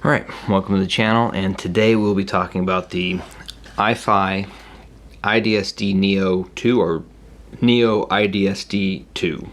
Alright, welcome to the channel, and today we'll be talking about the iFi iDSD Neo 2 or Neo iDSD2.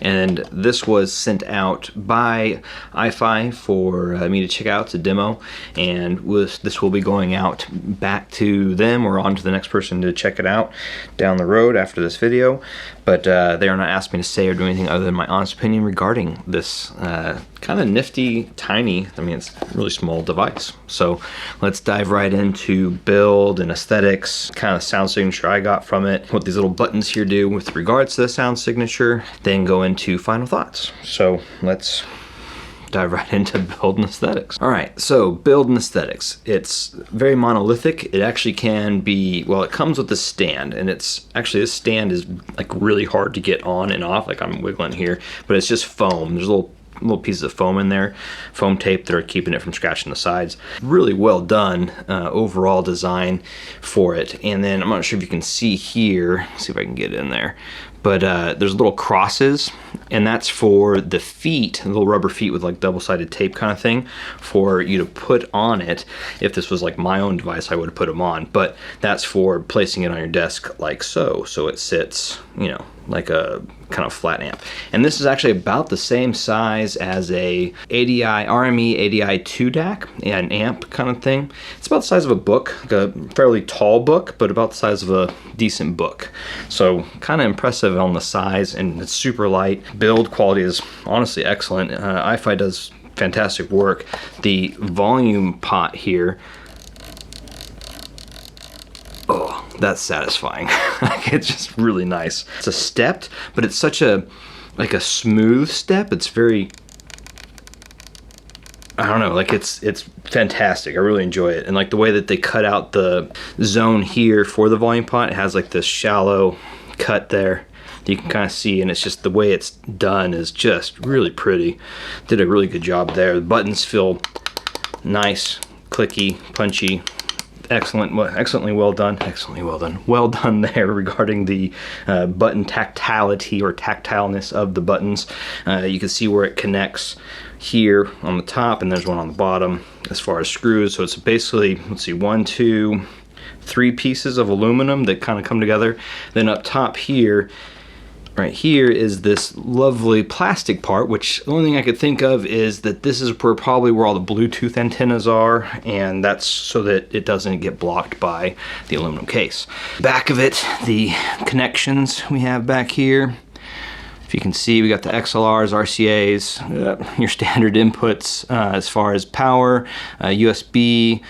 And this was sent out by iFi for me to check out. It's a demo, and this will be going out back to them or on to the next person to check it out down the road after this video. But they are not asking me to say or do anything other than my honest opinion regarding this kind of nifty, tiny, I mean, it's a really small device. So let's dive right into build and aesthetics, kind of sound signature I got from it, what these little buttons here do with regards to the sound signature, then go into final thoughts. So let's dive right into build and aesthetics. All right, so build and aesthetics. It's very monolithic. It actually can be, well, it comes with a stand, and it's actually, this stand is like really hard to get on and off, like I'm wiggling here, but it's just foam. There's little pieces of foam in there, foam tape that are keeping it from scratching the sides. Really well done overall design for it. And then I'm not sure if you can see here, see if I can get in there, but there's little crosses, and that's for the feet, little rubber feet with like double-sided tape kind of thing for you to put on it. If this was like my own device, I would have put them on, but that's for placing it on your desk like so. So it sits, you know, like a kind of flat amp. And this is actually about the same size as a RME ADI2 DAC, an amp kind of thing. It's about the size of a book, like a fairly tall book, but about the size of a decent book. So kind of impressive on the size, and it's super light. Build quality is honestly excellent. iFi does fantastic work. The volume pot here, oh, that's satisfying. It's just really nice. It's a stepped, but it's such a, like a smooth step. It's very, I don't know, like it's fantastic. I really enjoy it. And like the way that they cut out the zone here for the volume pot, it has like this shallow cut there that you can kind of see, and it's just the way it's done is just really pretty. Did a really good job there. The buttons feel nice, clicky, punchy. Excellently well done. Well done there regarding the button tactility or tactileness of the buttons. You can see where it connects here on the top, and there's one on the bottom as far as screws. So it's basically, let's see, 1, 2, 3 pieces of aluminum that kind of come together. Then up top here, right here, is this lovely plastic part, which the only thing I could think of is that this is probably where all the Bluetooth antennas are, and that's so that it doesn't get blocked by the aluminum case. Back of it, the connections we have back here. If you can see, we got the XLRs, RCAs, your standard inputs as far as power, USB,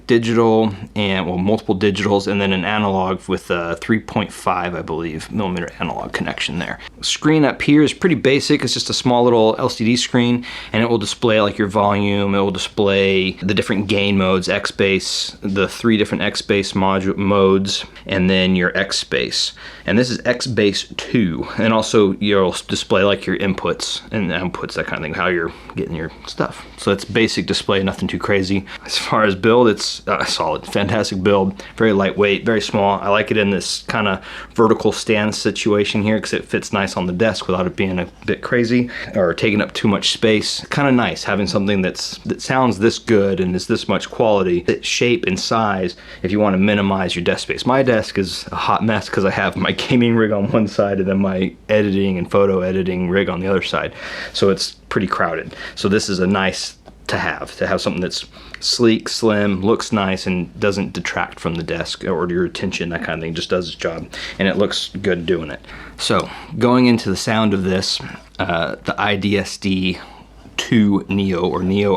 digital, and well, multiple digitals, and then an analog with a 3.5, I believe, millimeter analog connection there. Screen up here is pretty basic. It's just a small little LCD screen, and it will display like your volume. It will display the different gain modes, X bass, the 3 different X bass modes, and then your X bass. And this is X bass 2, and also you'll display like your inputs and outputs, that kind of thing, how you're getting your stuff. So it's basic display, nothing too crazy. As far as build, it's solid, fantastic build, very lightweight, very small. I like it in this kind of vertical stand situation here because it fits nice on the desk without it being a bit crazy or taking up too much space. Kind of nice having something that sounds this good and is this much quality. Its shape and size, if you want to minimize your desk space. My desk is a hot mess because I have my gaming rig on one side and then my editing and photo editing rig on the other side, so it's pretty crowded. So this is a nice to have something that's sleek, slim, looks nice, and doesn't detract from the desk or your attention, that kind of thing. Just does its job, and it looks good doing it. So going into the sound of this, the iDSD2 Neo, or Neo,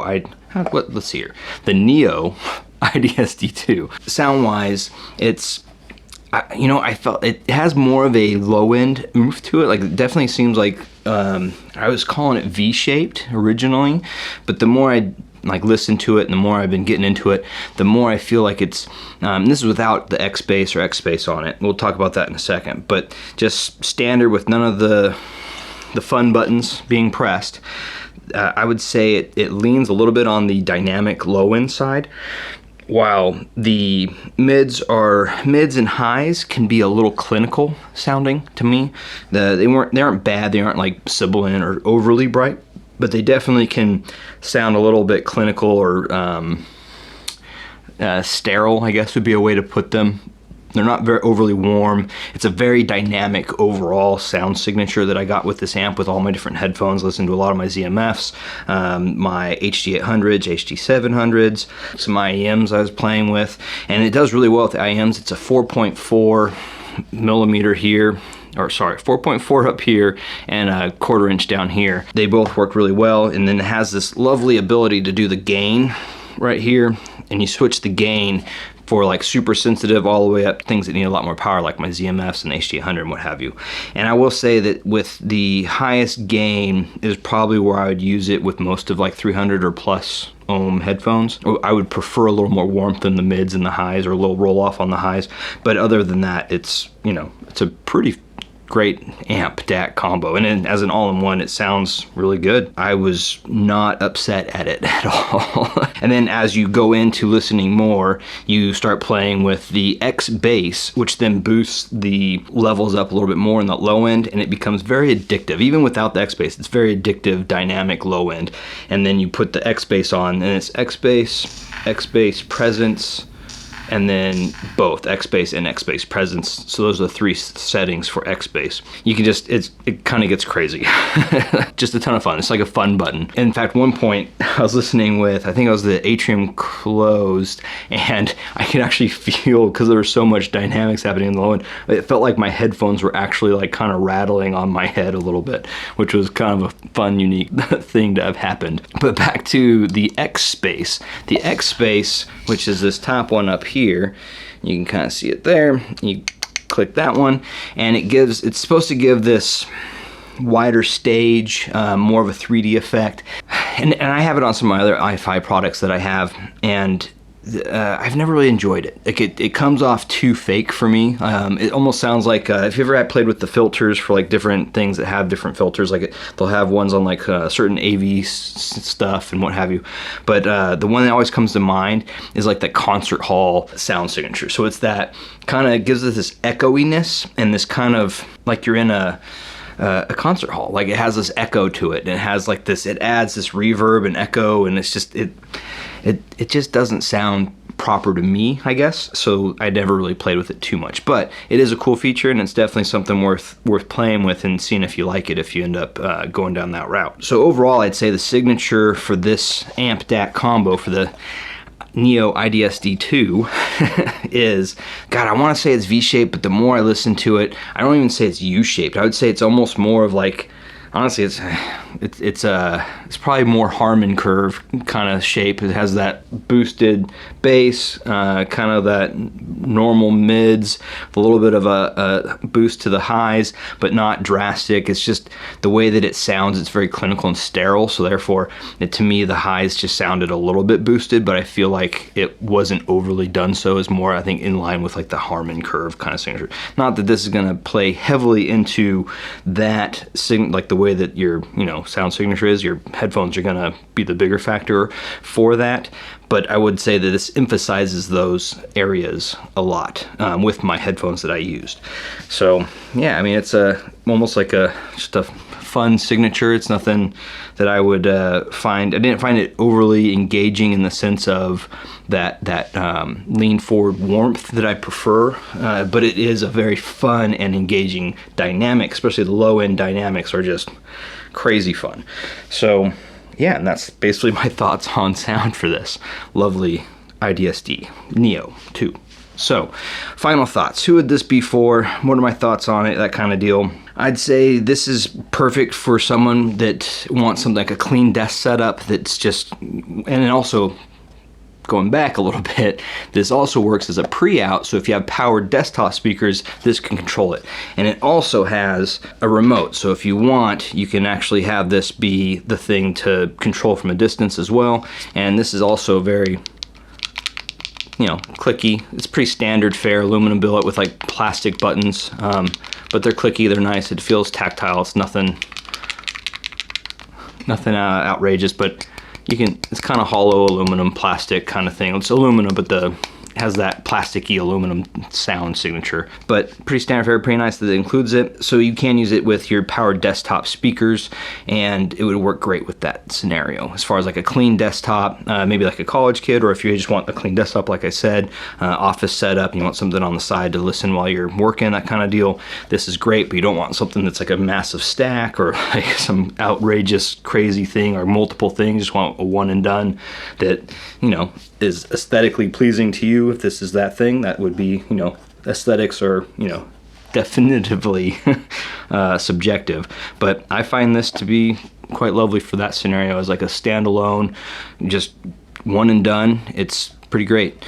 let's see here, the Neo iDSD2. Sound wise, it's, you know, I felt it has more of a low end oomph to it. Like, it definitely seems like I was calling it V-shaped originally, but the more I like listen to it and the more I've been getting into it, the more I feel like it's this is without the X bass or X bass on it. We'll talk about that in a second, but just standard with none of the fun buttons being pressed. I would say it leans a little bit on the dynamic low end side, while the mids and highs can be a little clinical sounding to me. They aren't bad. They aren't like sibilant or overly bright, but they definitely can sound a little bit clinical or sterile, I guess would be a way to put them. They're not very overly warm. It's a very dynamic overall sound signature that I got with this amp with all my different headphones. Listen to a lot of my ZMFs, my HD800s, HD700s, some IEMs I was playing with, and it does really well with the IEMs. It's a 4.4 millimeter here, or sorry, 4.4 up here and a 1/4 inch down here. They both work really well, and then it has this lovely ability to do the gain right here, and you switch the gain for like super sensitive all the way up things that need a lot more power, like my ZMFs and HD800 and what have you. And I will say that with the highest gain is probably where I would use it with most of like 300 or plus ohm headphones. I would prefer a little more warmth in the mids and the highs, or a little roll off on the highs. But other than that, it's, you know, it's a pretty great amp DAC combo, and then as an all-in-one it sounds really good. I was not upset at it at all. And then as you go into listening more, you start playing with the X bass, which then boosts the levels up a little bit more in the low end, and it becomes very addictive. Even without the X bass, it's very addictive, dynamic low end. And then you put the X bass on, and it's X bass presence, and then both X bass and X bass presence. So those are the three settings for X bass. You can just, it kind of gets crazy. Just a ton of fun. It's like a fun button. In fact, one point I was listening with, I think it was the atrium closed, and I could actually feel, because there was so much dynamics happening in the low end, it felt like my headphones were actually like kind of rattling on my head a little bit, which was kind of a fun, unique thing to have happened. But back to the X bass. The X bass, which is this top one up here, you can kind of see it there. You click that one, and it's supposed to give this wider stage, more of a 3D effect. And I have it on some of my other i5 products that I have, and I've never really enjoyed it. Like it comes off too fake for me. It almost sounds like, if you ever had played with the filters for like different things that have different filters, like they'll have ones on like certain AV stuff and what have you. But the one that always comes to mind is like the concert hall sound signature. So it's that kind of gives it this echoiness, and this kind of like you're in a concert hall. Like it has this echo to it, and it has like this, it adds this reverb and echo, and it's just, it just doesn't sound proper to me, I guess. So I never really played with it too much, but it is a cool feature, and it's definitely something worth playing with and seeing if you like it, if you end up going down that route. So overall, I'd say the signature for this amp DAC combo for the Neo iDSD2 is, God, I want to say it's V-shaped, but the more I listen to it, I don't even say it's U-shaped. I would say it's almost more of like, honestly, it's probably more Harmon curve kind of shape. It has that boosted bass, kind of that normal mids, with a little bit of a boost to the highs, but not drastic. It's just the way that it sounds. It's very clinical and sterile, so therefore, to me, the highs just sounded a little bit boosted, but I feel like it wasn't overly done so. It's more, I think, in line with like the Harmon curve kind of signature. Not that this is going to play heavily into that, like the way that your, you know, sound signature is. Your headphones are going to be the bigger factor for that, but I would say that this emphasizes those areas a lot with my headphones that I used. So yeah, I mean, it's almost like just a fun signature. It's nothing that I would find. I didn't find it overly engaging in the sense of that lean forward warmth that I prefer, but it is a very fun and engaging dynamic. Especially the low end dynamics are just crazy fun. So yeah, and that's basically my thoughts on sound for this lovely iDSD Neo 2. So, final thoughts. Who would this be for? What are my thoughts on it? That kind of deal. I'd say this is perfect for someone that wants something like a clean desk setup that's just, and then also going back a little bit, this also works as a pre-out, so if you have powered desktop speakers, this can control it. And it also has a remote, so if you want, you can actually have this be the thing to control from a distance as well. And this is also very, you know, clicky. It's pretty standard fare aluminum billet with like plastic buttons, but they're clicky, they're nice, it feels tactile. It's nothing outrageous, but you can, it's kind of hollow aluminum plastic kind of thing. It's aluminum, but has that plasticky aluminum sound signature, but pretty standard fare, pretty nice that it includes it. So you can use it with your powered desktop speakers, and it would work great with that scenario. As far as like a clean desktop, maybe like a college kid, or if you just want a clean desktop, like I said, office setup, and you want something on the side to listen while you're working, that kind of deal, this is great. But you don't want something that's like a massive stack or like some outrageous crazy thing or multiple things. You just want a one and done that, you know, is aesthetically pleasing to you. If this is that thing, that would be, you know, aesthetics are, you know, definitively subjective. But I find this to be quite lovely for that scenario as like a standalone, just one and done. It's pretty great.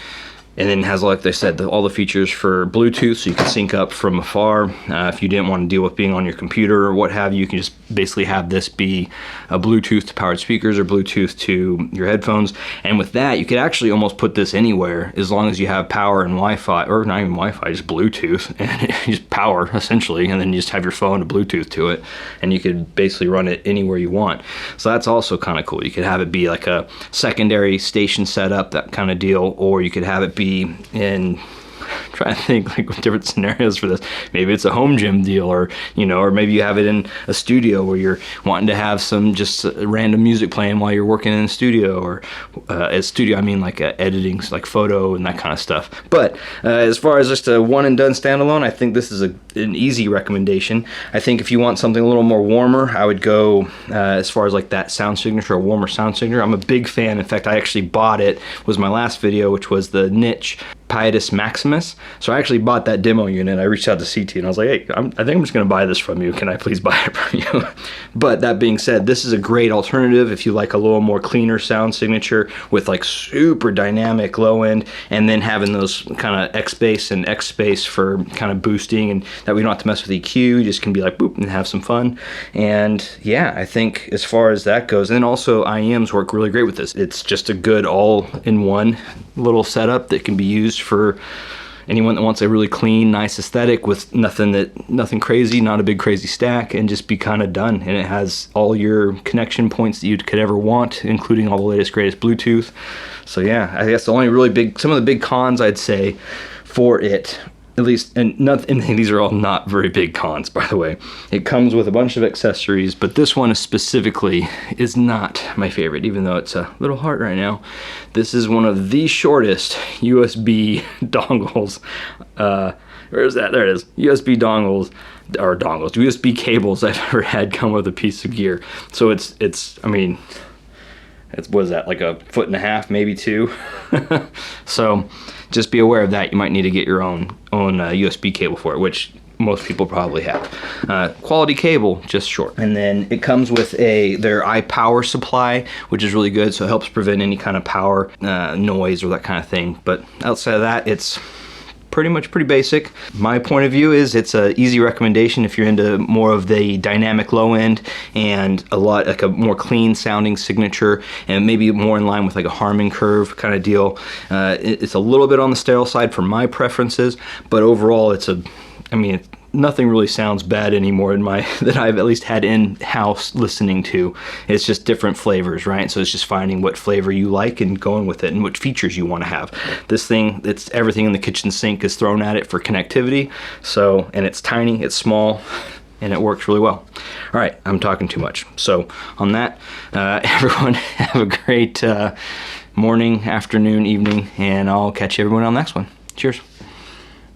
And then it has, like they said, all the features for Bluetooth, so you can sync up from afar. If you didn't want to deal with being on your computer or what have you, you can just basically have this be a Bluetooth to powered speakers or Bluetooth to your headphones. And with that, you could actually almost put this anywhere as long as you have power and Wi-Fi, or not even Wi-Fi, just Bluetooth, and just power essentially, and then you just have your phone to Bluetooth to it, and you could basically run it anywhere you want. So that's also kind of cool. You could have it be like a secondary station setup, that kind of deal, or you could have it be in, trying to think like different scenarios for this. Maybe it's a home gym deal, or, you know, or maybe you have it in a studio where you're wanting to have some just random music playing while you're working in the studio, or a studio, I mean like editing, like photo and that kind of stuff. But as far as just a one and done standalone, I think this is an easy recommendation. I think if you want something a little more warmer, I would go as far as like that sound signature, a warmer sound signature. I'm a big fan. In fact, I actually bought it, was my last video, which was the Niche Pietus Maximus. So I actually bought that demo unit. I reached out to CT and I was like, hey, I think I'm just going to buy this from you. Can I please buy it from you? But that being said, this is a great alternative if you like a little more cleaner sound signature with like super dynamic low end, and then having those kind of X bass and X space for kind of boosting, and that we don't have to mess with EQ. You just can be like boop and have some fun. And yeah, I think as far as that goes, and then also IEMs work really great with this. It's just a good all-in-one little setup that can be used for anyone that wants a really clean, nice aesthetic with nothing crazy, not a big crazy stack, and just be kind of done. And it has all your connection points that you could ever want, including all the latest greatest Bluetooth. So yeah, I guess the only really some of the big cons I'd say for it, at least, and these are all not very big cons, by the way. It comes with a bunch of accessories, but this one specifically is not my favorite, even though it's a little heart right now. This is one of the shortest USB dongles. Where is that? There it is. USB USB cables I've ever had come with a piece of gear. So it's I mean, what is that, like 1.5 feet, maybe 2? So just be aware of that. You might need to get your own USB cable for it, which most people probably have. Quality cable, just short. And then it comes with their iPower supply, which is really good, so it helps prevent any kind of power noise or that kind of thing. But outside of that, it's pretty basic. My point of view is it's an easy recommendation if you're into more of the dynamic low end and like a more clean sounding signature, and maybe more in line with like a Harman curve kind of deal. It's a little bit on the sterile side for my preferences, but overall nothing really sounds bad anymore that I've at least had in-house listening to. It's just different flavors, right? So it's just finding what flavor you like and going with it, and what features you want to have. This thing, it's everything in the kitchen sink is thrown at it for connectivity. So, and it's tiny, it's small, and it works really well. All right, I'm talking too much. So on that, everyone have a great morning, afternoon, evening, and I'll catch everyone on the next one. Cheers.